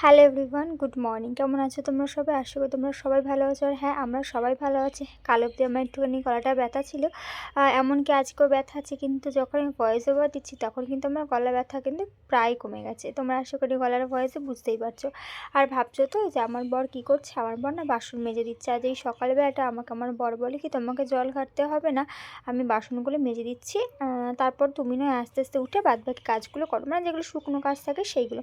Hello everyone, good morning. কেমন আছো তোমরা সবাই? আশা করি তোমরা সবাই ভালো আছো। আর হ্যাঁ, আমরা সবাই ভালো আছি। কাল অবধি আমার একটুখানি গলাটা ব্যথা ছিল, এমনকি আজকেও ব্যথা আছে, কিন্তু যখন আমি ভয়েস ওভার দিচ্ছি তখন কিন্তু আমার গলা ব্যথা কিন্তু প্রায় কমে গেছে। তোমরা আশা করি গলার ভয়েসে বুঝতেই পারছো। আর ভাবছো তো যে আমার বর কী করছে? আমার বর না বাসন মেজে দিচ্ছে। আজ এই সকালবেলাটা আমাকে আমার বর বলে কি, তোমাকে জল ঘাটতে হবে না, আমি বাসনগুলো মেজে দিচ্ছি, তারপর তুমি নয় আস্তে আস্তে উঠে বাদবাকি কাজগুলো করো, মানে যেগুলো শুকনো কাজ থাকে সেইগুলো।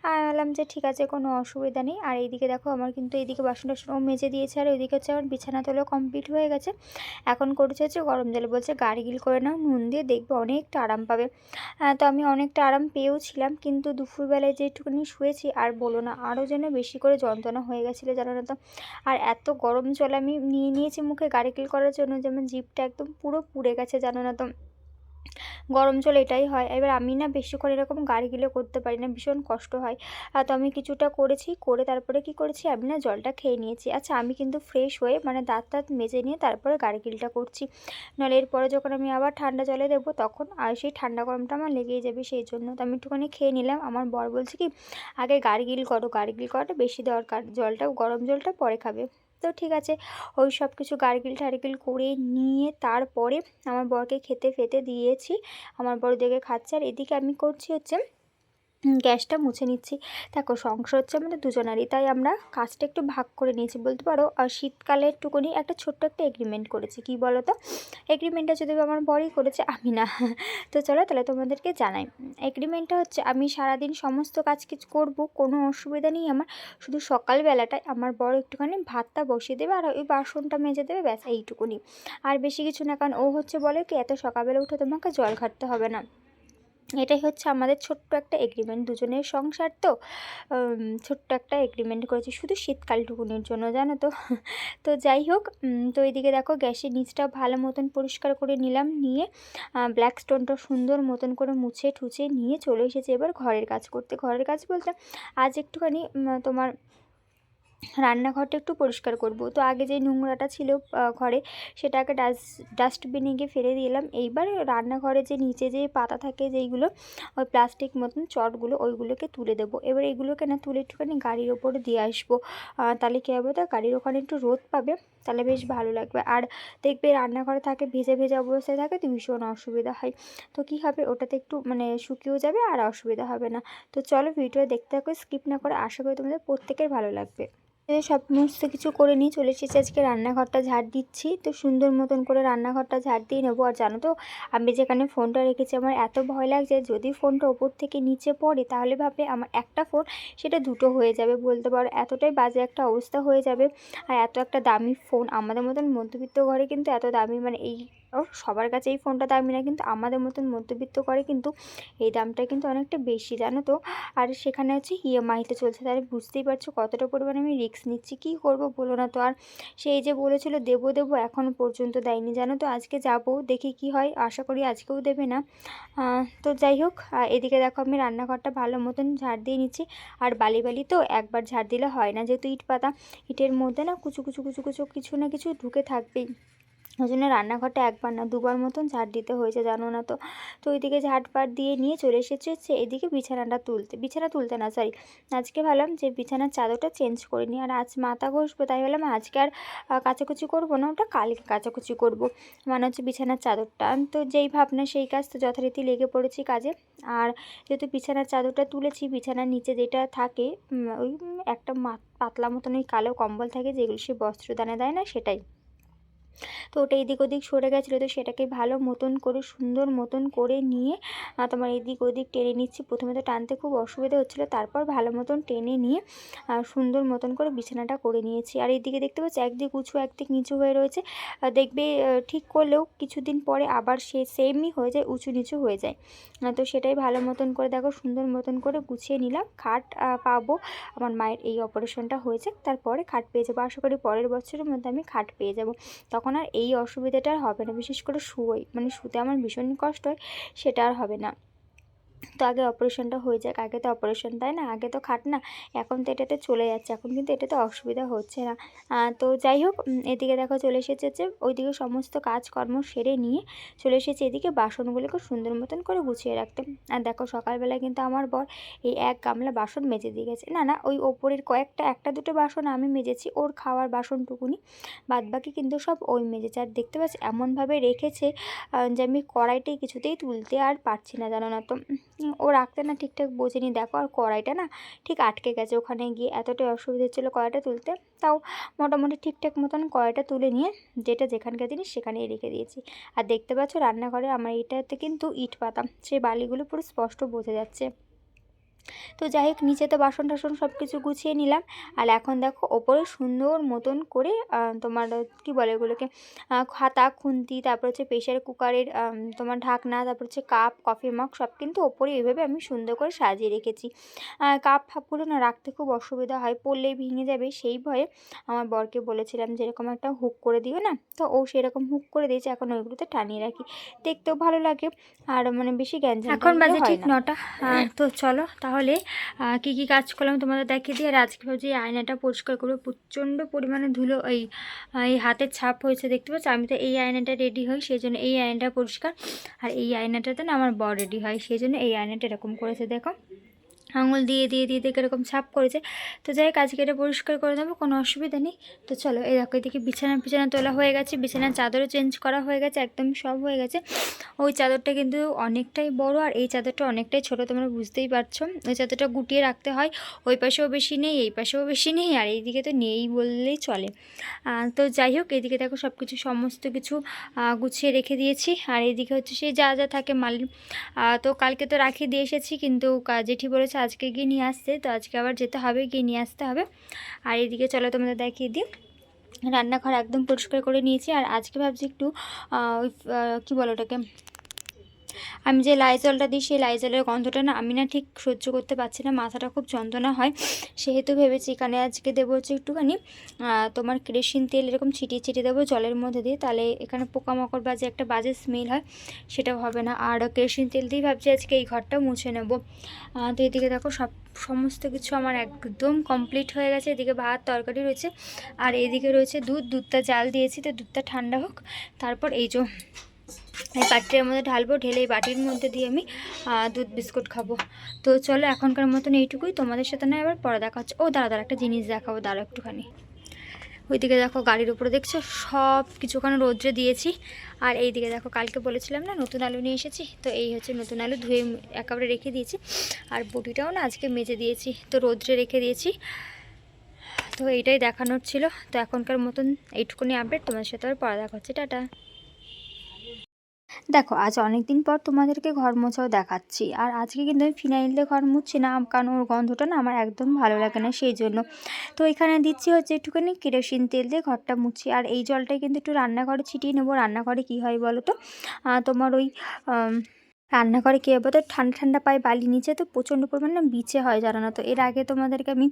আমি বললাম যে ঠিক আছে, কোনো অসুবিধা নেই। আর এইদিকে দেখো আমার কিন্তু এইদিকে বাসন টাসনও মেজে দিয়েছে, আর ওইদিকে হচ্ছে আমার বিছানা তোলাও কমপ্লিট হয়ে গেছে। এখন করেছে হচ্ছে গরম জলে, বলছে গার্গিল করে নাও নুন দিয়ে, দেখবে অনেকটা আরাম পাবে। তো আমি অনেকটা আরাম পেয়েও ছিলাম, কিন্তু দুপুরবেলায় যেটুকুনি শুয়েছি আর বলো না, আরও যেন বেশি করে যন্ত্রণা হয়ে গেছিলো জানো না তো। আর এত গরম জল আমি নিয়ে নিয়েছি মুখে গার্গিল করার জন্য, যেমন জিভটা একদম পুরো পুড়ে গেছে জানো না তো। গরম জল এটাই হয়। এবার আমি না বেশিক্ষণ এরকম গার্গিলও করতে পারি না, ভীষণ কষ্ট হয়। তো আমি কিছুটা করেছি, করে তারপরে কি করেছি, আমি না জলটা খেয়ে নিয়েছি। আচ্ছা, আমি কিন্তু ফ্রেশ হয়ে মানে দাঁত টাত মেজে নিয়ে তারপরে গার্গিলটা করছি, নাহলে এরপরে যখন আমি আবার ঠান্ডা জলে দেবো তখন আর সেই ঠান্ডা গরমটা আমার লেগেই যাবে, সেই জন্য। তো আমি একটুখানি খেয়ে নিলাম। আমার বর বলছে কি, আগে গার্গিল করো, গার্গিল করাটা বেশি দরকার, জলটা গরম জলটা পরে খাবে। তো ঠিক আছে, ওই সব কিছু গার্গিল টার্গিল করে নিয়ে তারপরে আমার বরকে খেতে ফেতে দিয়েছি। আমার বড় দেখে খাচ্ছে, আর এদিকে আমি করছি হচ্ছে গ্যাসটা মুছে নিচ্ছি। দেখো, সংসার হচ্ছে আমাদের দুজনারই, তাই আমরা কাজটা একটু ভাগ করে নিয়েছি বলতে পারো। আর শীতকালে একটুখানি একটা ছোট্ট একটা এগ্রিমেন্ট করেছি। কী বলো তো, এগ্রিমেন্টটা যদিও আমার বরই করেছে, আমি না। তো চলো তাহলে তোমাদেরকে জানাই। এগ্রিমেন্টটা হচ্ছে, আমি সারাদিন সমস্ত কাজ কিছু করবো, কোনো অসুবিধা নেই আমার। শুধু সকালবেলাটায় আমার বর একটুখানি ভাতটা বসিয়ে দেবে আর ওই বাসনটা মেজে দেবে, ব্যাস এইটুকুনি। আর বেশি কিছু না, কারণ ও হচ্ছে বলে কি, এত সকালবেলা উঠে তোমাকে জল ঘাটতে হবে না। এটাই হচ্ছে আমাদের ছোট্ট একটা এগ্রিমেন্ট, দুজনের সংসার তো। ছোট্ট একটা এগ্রিমেন্ট করেছি শুধু শীতকালটুকুনির জন্য, জানো তো। তো যাই হোক, তো এইদিকে দেখো গ্যাসের নিচটা ভালো মতন পরিষ্কার করে নিলাম, নিয়ে ব্ল্যাক স্টোনটা সুন্দর মতন করে মুছে ঠুছে নিয়ে চলে এসেছি এবার ঘরের কাজ করতে। ঘরের কাজ বলতে আজ একটুখানি তোমার রান্নাঘরটা একটু পরিষ্কার করব। তো আগে যে নোংরাটা ছিল ঘরে, সেটাকে ডাস্টবিনে গিয়ে ফেলে দিলাম। এইবার রান্নাঘরে যে নিচে যে পাতা থাকে যেইগুলো, ওই প্লাস্টিক মতন চটগুলো, ওইগুলোকে তুলে দেবো। এবার এগুলোকে না তুলে একটুখানি গাড়ির ওপরে দিয়ে আসবো, তাহলে কী হবে, তো গাড়ির ওখানে একটু রোদ পাবে, তাহলে বেশ ভালো লাগবে। আর দেখবে রান্নাঘরে থাকে ভেজা ভেজা অবস্থায় থাকে, তো ভীষণ অসুবিধা হয়। তো কী হবে, ওটাতে একটু মানে শুকিয়েও যাবে আর অসুবিধা হবে না। তো চলো ভিডিও দেখতে থাকো, স্কিপ না করে। আশা করি তোমাদের প্রত্যেকের ভালো লাগবে। সমস্ত কিছু করে নিয়ে চলে এসেছি, আজকে রান্নাঘরটা ঝাড় দিচ্ছি। তো সুন্দর মতন করে রান্নাঘরটা ঝাড় দিয়ে নেবো। আর জানো তো, আমি যেখানে ফোনটা রেখেছি আমার এত ভয় লাগছে, যদি ফোনটা ওপর থেকে নিচে পড়ে তাহলে ভাবে আমার একটা ফোন সেটা দুটো হয়ে যাবে বলতে পারো, এতটাই বাজে একটা অবস্থা হয়ে যাবে। আর এত একটা দামি ফোন, আমাদের মতন মধ্যবিত্ত ঘরে কিন্তু এত দামি, মানে এই সবার কাছে এই ফোনটা দামি না, কিন্তু আমাদের মতন মধ্যবিত্ত ঘরে কিন্তু এই দামটা কিন্তু অনেকটা বেশি, জানো তো। আর সেখানে হচ্ছে ইএমআইতে চলছে, তাহলে বুঝতেই পারছো কতটা পরিমাণে আমি রিস্ক নিচ্ছি। কী করবো বলো না তো। আর সেই যে বলেছিল দেবো দেবো, এখনও পর্যন্ত দেয়নি, জানো তো। আজকে যাবো, দেখি কি হয়, আশা করি আজকেও দেবে না। তো যাই হোক, এদিকে দেখো আমি রান্নাঘরটা ভালো মতন ঝাড় দিয়ে নিচ্ছি। আর বালি বালি তো একবার ঝাড় দিলে হয় না, যেহেতু ইট পাতা, ইটের মধ্যে না কুচু কুচু কুচু কুচু কিছু না কিছু ঢুকে থাকবেই। ওই জন্য রান্নাঘরটা একবার না দুবার মতন ঝাড় দিতে হয়েছে, জানো না তো। তো ওইদিকে ঝাড়পাট দিয়ে নিয়ে চলে এসেছে হচ্ছে এদিকে বিছানাটা তুলতে, বিছানা তুলতে না সরি, আজকে ভাবলাম যে বিছানার চাদরটা চেঞ্জ করে নিই। আর আজ মাথা ঘষবো, তাই ভাবলাম আজকে আর কাচাকুচি করবো না, ওটা কালকে কাচাকুচি করবো, মানে হচ্ছে বিছানার চাদরটা। তো যেই ভাবনা সেই কাজ, তো যথারীতি লেগে পড়েছি কাজে। আর যেহেতু বিছানার চাদরটা তুলেছি, বিছানার নিচে যেটা থাকে ওই একটা পাতলা মতন ওই কালো কম্বল থাকে যেগুলো সে বস্ত্রদানে দেয় না, সেটাই। তো ওটা এদিক ওদিক সরে গেছিলো, তো সেটাকে ভালো মতন করে সুন্দর মতন করে নিয়ে তোমার এদিক ওদিক টেনে নিচ্ছি। প্রথমে তো টানতে খুব অসুবিধা হচ্ছিলো, তারপর ভালো মতন টেনে নিয়ে সুন্দর মতন করে বিছানাটা করে নিয়েছি। আর এইদিকে দেখতে পাচ্ছি একদিক উঁচু একদিক নিচু হয়ে রয়েছে, দেখবে ঠিক করলেও কিছুদিন পরে আবার সে সেমই হয়ে যায়, উঁচু নিচু হয়ে যায়। তো সেটাই ভালো মতন করে দেখো সুন্দর মতন করে গুছিয়ে নিলাম। খাট পাবো, আমার মায়ের এই অপারেশনটা হয়েছে তারপরে খাট পেয়ে যাবো, আশা করি পরের বছরের মধ্যে আমি খাট পেয়ে যাবো, তখন আর এই অসুবিধাটা আর হবে না। বিশেষ করে শুতে আমার ভীষণ কষ্ট হয়, সেটা আর হবে না। তো আগে অপারেশনটা হয়ে যাক, আগে তো অপারেশন তাই না, আগে তো খাট না, এখন তো এটাতে চলে যাচ্ছে, এখন কিন্তু এটাতে অসুবিধা হচ্ছে না। তো যাই হোক, এদিকে দেখো চলে এসেছে যে ওইদিকে সমস্ত কাজকর্ম সেরে নিয়ে চলে এসেছে এদিকে বাসনগুলোকে সুন্দর মতন করে গুছিয়ে রাখতে। আর দেখো সকালবেলায় কিন্তু আমার বর এই এক গামলা বাসন মেজে দিয়ে গেছে, না না ওই ওপরের কয়েকটা একটা দুটো বাসন আমি মেজেছি, ওর খাওয়ার বাসনটুকুনি, বাদবাকি কিন্তু সব ওই মেজেছে। আর দেখতে পাচ্ছি এমনভাবে রেখেছে যে আমি কড়াইটাই কিছুতেই তুলতে আর পারছি না, জানো না তো। ও রাখতে না ঠিকঠাক বোঝেনি, দেখো আর কড়াইটা না ঠিক আটকে গেছে ওখানে গিয়ে, এতটাই অসুবিধা হচ্ছিলো কড়াইটা তুলতে। তাও মোটামুটি ঠিকঠাক মতন কড়াইটা তুলে নিয়ে যেটা যেখানকার জিনিস সেখানেই রেখে দিয়েছি। আর দেখতে পাচ্ছ রান্নাঘরে আমার এটাতে কিন্তু ইট পাতা, সেই বালিগুলো পুরো স্পষ্ট বোঝা যাচ্ছে। তো যাই হোক, নিচে তো বাসন টাসন সব কিছু গুছিয়ে নিলাম। আর এখন দেখো ওপরে সুন্দর মতন করে তোমার কি বলে এগুলোকে, খাতা খুন্তি, তারপর হচ্ছে প্রেশার কুকারের তোমার ঢাকনা, তারপর হচ্ছে কাপ, কফি মগ সব কিন্তু ওপরে এইভাবে আমি সুন্দর করে সাজিয়ে রেখেছি। কাপ ফাপগুলো না রাখতে খুব অসুবিধা হয়, পড়লেই ভেঙে যাবে, সেই ভয়ে আমার বরকে বলেছিলাম যে এরকম একটা হুক করে দিও না, তো ও সেরকম হুক করে দিয়েছে, এখন ওইগুলোতে টানিয়ে রাখি, দেখতেও ভালো লাগে আর মানে বেশি গ্যাঞ্জাম এখন বাজে ঠিক 9টা। তো চলো তাহলে কী কী কাজ করলাম তোমাদের দেখিয়ে দিই। আর আজকে ভাবছি এই আয়নাটা পরিষ্কার করবো, প্রচণ্ড পরিমাণে ধুলো এই হাতের ছাপ হয়েছে দেখতে পাচ্ছি। আমি তো এই আয়নাটা রেডি হই সেই জন্য এই আয়নাটা পরিষ্কার, আর এই আয়নাটাতে না আমার বর রেডি হয় সেই জন্য এই আয়নাটা এরকম করেছে, দেখো আঙুল দিয়ে দিয়ে দিয়ে দেখে এরকম ছাপ করেছে। তো যাই হোক আজকে এটা পরিষ্কার করে দেবো, কোনো অসুবিধা নেই। তো চলো এই দেখো এদিকে বিছানা তোলা হয়ে গেছে, বিছানার চাদরও চেঞ্জ করা হয়ে গেছে, একদম সব হয়ে গেছে। ওই চাদরটা কিন্তু অনেকটাই বড় আর এই চাদরটা অনেকটাই ছোট, তোমরা বুঝতেই পারছো। ওই চাদরটা গুটিয়ে রাখতে হয়, ওই পাশেও বেশি নেই এই পাশেও বেশি নেই, আর এইদিকে তো নেই বললেই চলে। তো যাই হোক এদিকে দেখো সব কিছু সমস্ত কিছু গুছিয়ে রেখে দিয়েছি। আর এইদিকে হচ্ছে সেই যা যা থাকে মালির, তো কালকে তো রাখি দিয়ে এসেছি, কিন্তু জেঠি বলেছে আজকে গিয়ে নিয়ে আসতে, তো আজকে আবার যেতে হবে, গিয়ে নিয়ে আসতে হবে। আর এদিকে চলো তোমাদের দেখিয়ে দিই, রান্নাঘর একদম পরিষ্কার করে নিয়েছি। আর আজকে ভাবছি একটু ওই কী বলো ওটাকে, আমি যে লাইজলটা দিই সেই লাইজলের গন্ধটা না আমি না ঠিক সহ্য করতে পারছি না, মাথাটা খুব যন্ত্রণা হয়, সেহেতু ভেবেছি এখানে আজকে দেবো হচ্ছে একটুখানি তোমার কেরোসিন তেল এরকম ছিটিয়ে ছিটিয়ে দেবো জলের মধ্যে দিয়ে, তাহলে এখানে পোকামাকড় বা যে একটা বাজে স্মেল হয় সেটাও হবে না। আর কেরোসিন তেল দিয়েই ভাবছি আজকে এই ঘরটা মুছে নেব। তো এদিকে দেখো সমস্ত কিছু আমার একদম কমপ্লিট হয়ে গেছে, এদিকে ভাত তরকারি রয়েছে, আর এদিকে রয়েছে দুধটা জাল দিয়েছি, তো দুধটা ঠান্ডা হোক, তারপর এই যে এই বাটির মধ্যে ঢালবো, ঢেলে এই বাটির মধ্যে দিয়ে আমি দুধ বিস্কুট খাবো। তো চলো এখনকার মতন এইটুকুই, তোমাদের সাথে না এবার পরে দেখা হচ্ছে। ও দাঁড়া একটা জিনিস দেখাবো, দাঁড়া একটুখানি। ওইদিকে দেখো গাড়ির উপরে দেখছো সব কিছুখানে রোদ্রে দিয়েছি। আর এইদিকে দেখো কালকে বলেছিলাম না নতুন আলু নিয়ে এসেছি, তো এই হচ্ছে নতুন আলু, ধুয়ে একেবারে রেখে দিয়েছি। আর বটিটাও না আজকে মেজে দিয়েছি, তো রোদ্রে রেখে দিয়েছি। তো এইটাই দেখানোর ছিল। তো এখনকার মতন এইটুকুনি আপডেট, তোমাদের সাথে আবার পরে দেখা হচ্ছে, টাটা। দেখো আজ অনেক দিন পর তোমাদেরকে ঘর মোছাও দেখাচ্ছি, আর আজকে কিন্তু আমি ফিনাইল দিয়ে ঘর মুছছি না, কারণ ওর গন্ধটা না আমার একদম ভালো লাগে না সেই জন্য। তো এখানে দিচ্ছি হচ্ছে একটুখানি কেরোসিন তেল দিয়ে ঘরটা মুছছি, আর এই জলটাই কিন্তু একটু রান্নাঘরে ছিটিয়ে নেবো। রান্নাঘরে কী হয় বলো তো, তোমার ওই রান্নাঘরে কী হবে তো ঠান্ডা ঠান্ডা পায় বালি, নিচে তো প্রচণ্ড পরিমাণে বিছে হয়, জানো না তো। এর আগে তোমাদেরকে আমি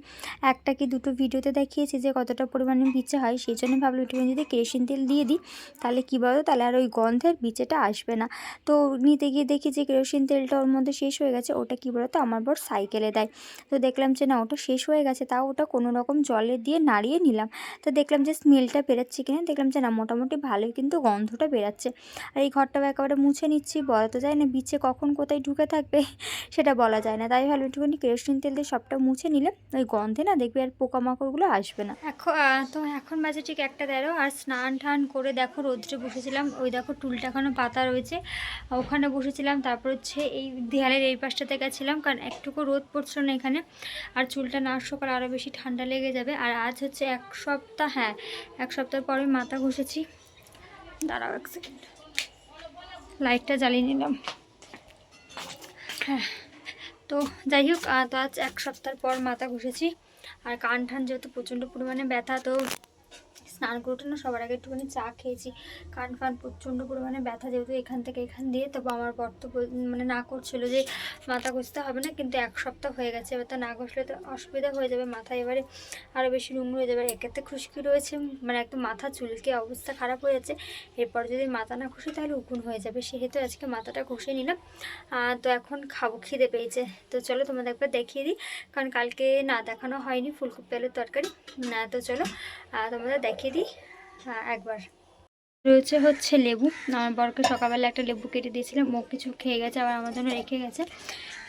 একটা কি দুটো ভিডিওতে দেখিয়েছি যে কতটা পরিমাণে বিছে হয়, সেই জন্য ভাবলো একটুখানি যদি কেরোসিন তেল দিয়ে দিই তাহলে কী বলো, তাহলে আর ওই গন্ধের বিছেটা আসবে না। তো নিতে গিয়ে দেখি যে কেরোসিন তেলটা ওর মধ্যে শেষ হয়ে গেছে, ওটা কী বলো তো আমার বর সাইকেলে দেয়, তো দেখলাম যে না ওটা শেষ হয়ে গেছে, তাও ওটা কোনো রকম জলে দিয়ে নাড়িয়ে নিলাম, তো দেখলাম যে স্মেলটা বেরাচ্ছে কিনা, দেখলাম যে না মোটামুটি ভালোই কিন্তু গন্ধটা বেরাচ্ছে। আর এই ঘরটাও একেবারে মুছে নিচ্ছি, বলা তো যায় না বিছে কখন কোথায় ঢুকে থাকবে সেটা বলা যায় না, তাই ভালো একটুখানি কেরোসিন তেল দিয়ে সবটা মুছে নিলে ওই গন্ধে না দেখবে আর পোকামাকড়গুলো আসবে না। এখন বাজে ঠিক 1:13, আর স্নান টান করে দেখো রোদ্রে বসেছিলাম, ওই দেখো টুলটা এখনও পাতা রয়েছে, ওখানে বসেছিলাম। তারপর হচ্ছে এই দেয়ালের এই পাশটাতে গেছিলাম, কারণ একটুকু রোদ পড়ছিল না এখানে, আর চুলটা না সকাল আরও বেশি ঠান্ডা লেগে যাবে। আর আজ হচ্ছে 1 সপ্তাহ, হ্যাঁ 1 সপ্তাহ পরে মাথা ঘষেছি। দাঁড়াও 1 সেকেন্ড, লাইটটা জ্বালিয়ে নিলাম। হ্যাঁ তো যাই হোক, তো আজ 1 সপ্তাহ পর মাথা ঘষেছি। আর কান ঠান যেহেতু প্রচণ্ড পরিমাণে ব্যথা, তো স্নান করে উঠে না সবার আগে একটুখানি চা খেয়েছি। কান ফান প্রচণ্ড পরিমাণে ব্যথা, যেহেতু এখান থেকে এখান দিয়ে। তবু আমার বর তো মানে না করছিলো যে মাথা ঘষতে হবে না, কিন্তু এক সপ্তাহ হয়ে গেছে, এবার তো না ঘষলে তো অসুবিধা হয়ে যাবে, মাথা এবারে আরও বেশি নোংরা হয়ে যাবে। একেতে খুশকি রয়েছে, মানে একদম মাথা চুলকে অবস্থা খারাপ হয়ে যাচ্ছে। এরপর যদি মাথা না ঘষি তাহলে উকুন হয়ে যাবে, সেহেতু আজকে মাথাটা ঘষে নিলাম। তো এখন খাবো, খিদে পেয়েছে। তো চলো তোমাদের একবার দেখিয়ে দিই, কারণ কালকে না দেখানো হয়নি ফুলকপি আলুর তরকারি। তো চলো তোমাদের দেখিয়ে দিই একবার। রয়েছে হচ্ছে লেবু, আমার বরকে সকালবেলা একটা লেবু কেটে দিয়েছিলাম, ও কিছু খেয়ে গেছে, আবার আমার জন্য রেখে গেছে।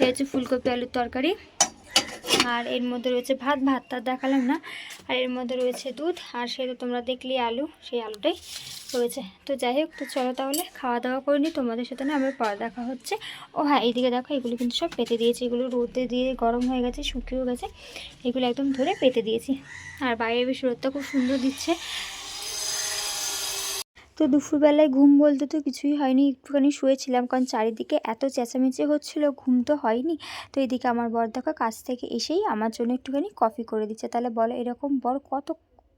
এই হচ্ছে ফুলকপি আলুর তরকারি, আর এর মধ্যে রয়েছে ভাতটা দেখালাম না। আর এর মধ্যে রয়েছে দুধ, আর সে তো তোমরা দেখলে আলু, সেই আলুটাই রয়েছে। তো যাই হোক, তো চলো তাহলে খাওয়া দাওয়া করে নিই, তোমাদের সাথে না আমার পরে দেখা হচ্ছে। ও হ্যাঁ, এইদিকে দেখো, এগুলো কিন্তু সব পেতে দিয়েছি, এগুলো রোদে দিয়ে গরম হয়ে গেছে, শুকিয়েও গেছে, এগুলো একদম ধরে পেতে দিয়েছি। আর বাইরে বেশ রোদটা খুব সুন্দর দিচ্ছে। তো দুপুরবেলায় ঘুম বলতে তো কিছুই হয়নি, একটুখানি শুয়েছিলাম, কারণ চারিদিকে এত চেঁচামেচি হচ্ছিলো, ঘুম তো হয়নি। তো এদিকে আমার বর দেখো কাজ থেকে এসেই আমার জন্য একটুখানি কফি করে দিচ্ছে। তাহলে বলো, এরকম বর কত,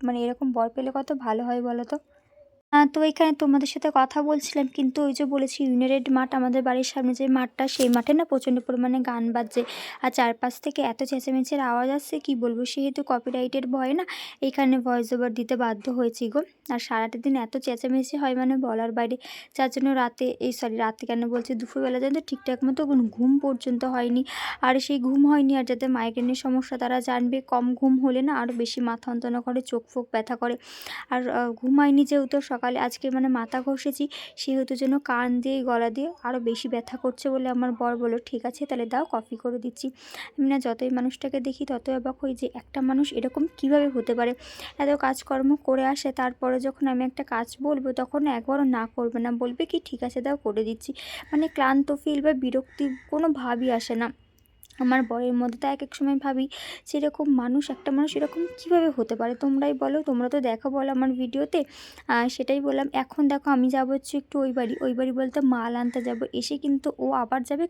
মানে এরকম বর পেলে কত ভালো হয় বলো তো। তো এখানে তোমাদের সাথে কথা বলছিলাম, কিন্তু ওই যে বলেছি ইউনাইটেড মাঠ, আমাদের বাড়ির সামনে যে মাঠটা, সেই মাঠে না প্রচণ্ড পরিমাণে গান বাজছে, আর চারপাশ থেকে এত চেঁচামেচির আওয়াজ আসছে, কি বলবো। সেহেতু কপিরাইটের ভয়ে না এখানে ভয়েস ওভার দিতে বাধ্য হয়েছি গো। আর সারাটা দিন এত চেঁচামেচি হয় মানে বলার বাইরে, যার জন্য রাতে কেন বলছি, দুপুরবেলা যেন ঠিকঠাক মতো ঘুম পর্যন্ত হয়নি। আর সেই ঘুম হয়নি, আর যাদের মাইগ্রেনের সমস্যা তারা জানবে, কম ঘুম হলে না আরও বেশি মাথা যন্ত্রণা করে, চোখ ফোক ব্যথা করে। আর ঘুম হয়নি যেহেতু, সকালে আজকে মানে মাথা ঘষেছি, সেহেতু যেন কান দিয়ে গলা দিয়ে আরও বেশি ব্যথা করছে বলে আমার বর বলল, ঠিক আছে তাহলে দাও, কফি করে দিচ্ছি। আমি না যতই মানুষটাকে দেখি ততই অবাক হই যে একটা মানুষ এরকম কিভাবে হতে পারে, এত কাজকর্ম করে আসে, তারপরে যখন আমি একটা কাজ বলবো তখন একবারও না করবে না, বলবে কি ঠিক আছে দাও করে দিচ্ছি। মানে ক্লান্ত ফিল বা বিরক্তি কোনো ভাবই আসে না আমার বরের মধ্যে। তো এক এক সময় ভাবি সেরকম মানুষ, একটা মানুষ এরকম কীভাবে হতে পারে, তোমরাই বলো, তোমরা তো দেখো বলো আমার ভিডিওতে। সেটাই বললাম। এখন দেখো আমি যাবো হচ্ছে একটু ওই বাড়ি বলতে মাল আনতে যাব, এসে কিন্তু ও আবার যাবে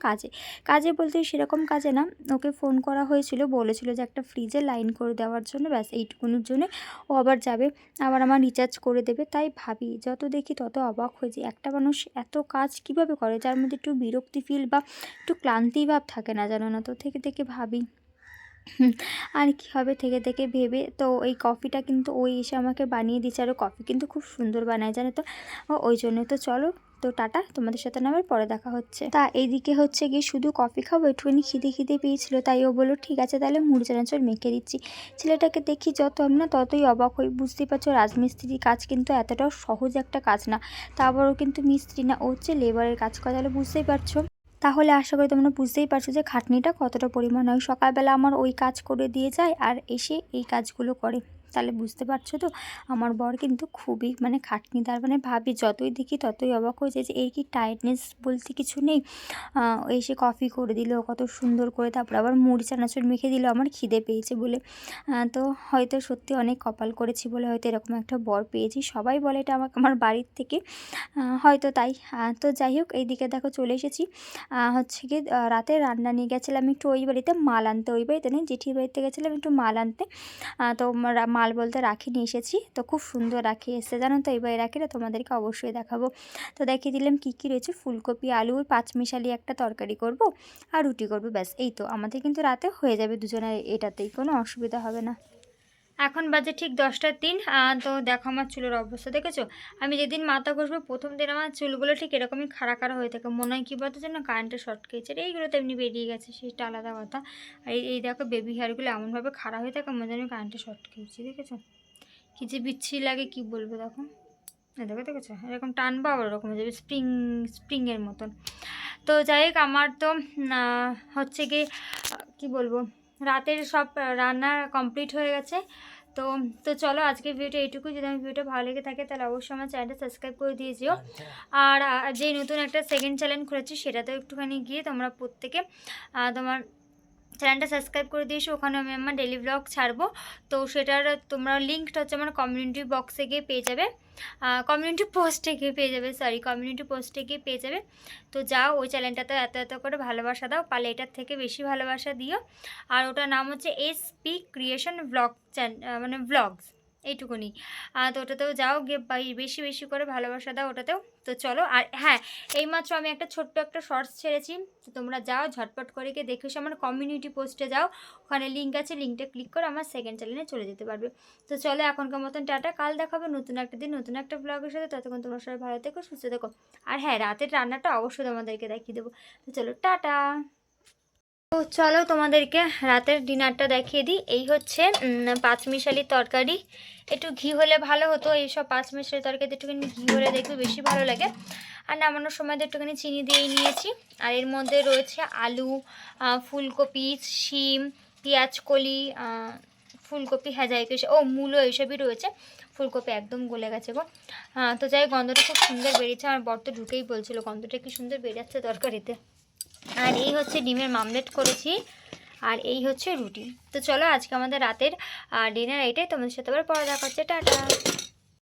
কাজে বলতে সেরকম কাজে না, ওকে ফোন করা হয়েছিল, বলেছিল যে একটা ফ্রিজে লাইন করে দেওয়ার জন্য, ব্যাস এইটুকুনির জন্য ও আবার যাবে, আবার আমার রিচার্জ করে দেবে। তাই ভাবি, যত দেখি তত অবাক হয়ে যে একটা মানুষ এত কাজ কিভাবে করে, যার মধ্যে একটু বিরক্তি ফিল বা একটু ক্লান্তি ভাব থাকে না, জানো না। তো থেকে ভাবি আর কী হবে, থেকে ভেবে তো এই কফিটা কিন্তু ওই এসে আমাকে বানিয়ে দিচ্ছে, আর কফি কিন্তু খুব সুন্দর বানায়, জানো তো। ওই জন্য তো চলো, তো টাটা, তোমাদের সাথে না আবার পরে দেখা হচ্ছে। তা এইদিকে হচ্ছে গিয়ে শুধু কফি খাবো, একটুখানি খিদে পেয়েছিল, তাই ও বললো ঠিক আছে তাহলে মুড়ি চানাচুর মেখে দিচ্ছি। ছেলেটাকে দেখি যত আমি না ততই অবাক হই, বুঝতেই পারছো রাজমিস্ত্রির কাজ কিন্তু এতটাও সহজ একটা কাজ না, তারপরও কিন্তু মিস্ত্রি না, ও হচ্ছে লেবারের কাজ করে, তাহলে বুঝতেই পারছো। তাহলে আশা করি তোমরা বুঝতেই পারছো যে খাটনিটা কতটা পরিমাণ হয়। সকালবেলা আমার ওই কাজ করে দিয়ে যায়, আর এসে এই কাজগুলো করে, তাহলে বুঝতে পারছো তো আমার বর কিন্তু খুবই মানে খাটনিদার। মানে ভাবি যতই দেখি ততই অবাক হয়ে যায় যে এর কি টায়ার্ডনেস বলতে কিছু নেই। এসে কফি করে দিল কত সুন্দর করে, তারপর আবার মুড়ি চানাচুর মেখে দিল আমার খিদে পেয়েছে বলে। তো হয়তো সত্যি অনেক কপাল করেছি বলে হয়তো এরকম একটা বর পেয়েছি, সবাই বলে এটা আমাকে আমার বাড়ির থেকে, হয়তো তাই। তো যাই হোক, এইদিকে দেখো চলে এসেছি, হচ্ছে গিয়ে রাতে রান্না নিয়ে গেছিলাম একটু ওই বাড়িতে মাল আনতে, ওই বাড়িতে নেই জেঠির বাড়িতে গেছিলাম একটু মাল আনতে। তো মাল বলতে রাখি নিয়ে এসেছি, তো খুব সুন্দর রাখি এসেছে, জানো তো। এইবার রাখিটা তোমাদেরকে অবশ্যই দেখাবো। তো দেখিয়ে দিলাম কী রয়েছে, ফুলকপি আলু পাঁচমিশালি একটা তরকারি করব আর রুটি করব, ব্যাস এই তো। আমাদের কিন্তু রাতে হয়ে যাবে দুজনের, এটাতেই কোনো অসুবিধা হবে না। এখন বাজে ঠিক 10টা 3। তো দেখো আমার চুলের অবস্থা দেখেছো, আমি যেদিন মাথা ঘষবো প্রথম দিন আমার চুলগুলো ঠিক এরকমই খাড়া হয়ে থাকে, মনে হয় কী বলতো জন্য কারেন্টে শর্ট খেয়েছে। এইগুলো তো এমনি বেরিয়ে গেছে, সেটা আলাদা কথা। আর এই দেখো বেবি হেয়ারগুলো এমনভাবে খাড়া হয়ে থাকে, মনে হয় আমি কারেন্টে শর্ট খেয়েছি, দেখেছো কী যে বিচ্ছিরি লাগে কি বলবো। দেখো দেখেছো এরকম টানবো আবার ওরকম হয়ে যাবে, স্প্রিংয়ের মতন। তো যাই হোক, আমার তো হচ্ছে গিয়ে কী বলবো, রাতের সব রান্না কমপ্লিট হয়ে গেছে। তো তো চলো আজকের ভিডিওটা এইটুকুই। যদি আমার ভিডিওটা ভালো লেগে থাকে তাহলে অবশ্যই আমার চ্যানেলটা সাবস্ক্রাইব করে দিয়ে যেও। আর যেই নতুন একটা সেকেন্ড চ্যানেল খুলেছি সেটাতেও একটুখানি গিয়ে তোমরা প্রত্যেকে তোমার চ্যানেলটা সাবস্ক্রাইব করে দিয়েছো, ওখানে আমি আমার ডেলি ব্লগ ছাড়বো। তো সেটার তোমরা লিঙ্কটা হচ্ছে আমার কমিউনিটি বক্সে গিয়ে পেয়ে যাবে, কমিউনিটি পোস্টে গিয়ে পেয়ে যাবে। তো যাও, ওই চ্যানেলটাতে এত করে ভালোবাসা দাও, পারলে এটার থেকে বেশি ভালোবাসা দিও। আর ওটার নাম হচ্ছে SP ক্রিয়েশন ব্লগ মানে ব্লগস, এইটুকুনি। তো ওটাতেও যাও গিয়ে বেশি বেশি করে ভালোবাসা দাও ওটাতেও। তো চলো, আর হ্যাঁ, এইমাত্র আমি একটা ছোট্ট একটা শর্টস ছেড়েছি, তো তোমরা যাও ঝটপট করে গিয়ে দেখে এসো। আমার কমিউনিটি পোস্টে যাও, ওখানে লিঙ্ক আছে, লিঙ্কটা ক্লিক করে আমার সেকেন্ড চ্যানেলে চলে যেতে পারবে। তো চলো এখনকার মতন টাটা, কাল দেখাবে নতুন একটা দিন নতুন একটা ব্লগের সাথে। ততক্ষণ তোমরা সবাই ভালো থেকো, সুস্থ থেকো। আর হ্যাঁ, রাতের রান্নাটা অবশ্যই তোমাদেরকে দেখিয়ে দেবো। তো চলো টাটা। তো চলো তোমাদেরকে রাতের ডিনারটা দেখিয়ে দিই। এই হচ্ছে পাঁচমিশালি তরকারি। একটু ঘি হলে ভালো হতো, এইসব পাঁচমিশালি তরকারিতে একটুখানি ঘি হলে দেখবে বেশি ভালো লাগে। আর নামানোর সময় তো একটুখানি চিনি দিয়েই নিয়েছি। আর এর মধ্যে রয়েছে আলু, ফুলকপি, শিম, পেঁয়াজকলি, ফুলকপি, হ্যাঁ যাই ও মূলো, এইসবই রয়েছে। ফুলকপি একদম গলে গেছে গো। তো যাই, গন্ধটা খুব সুন্দর বেরিয়েছে। আমার বর তো ঢুকেই বলছিল গন্ধটা কি সুন্দর বেরিয়েছে তরকারিতে। আর এই হচ্ছে ডিমের মামলেট করেছি, আর এই হচ্ছে রুটি। তো চলো আজকে আমাদের রাতের ডিনার এইটাই। তোমাদের সাথে আবার পরে দেখা হচ্ছে, টাটা।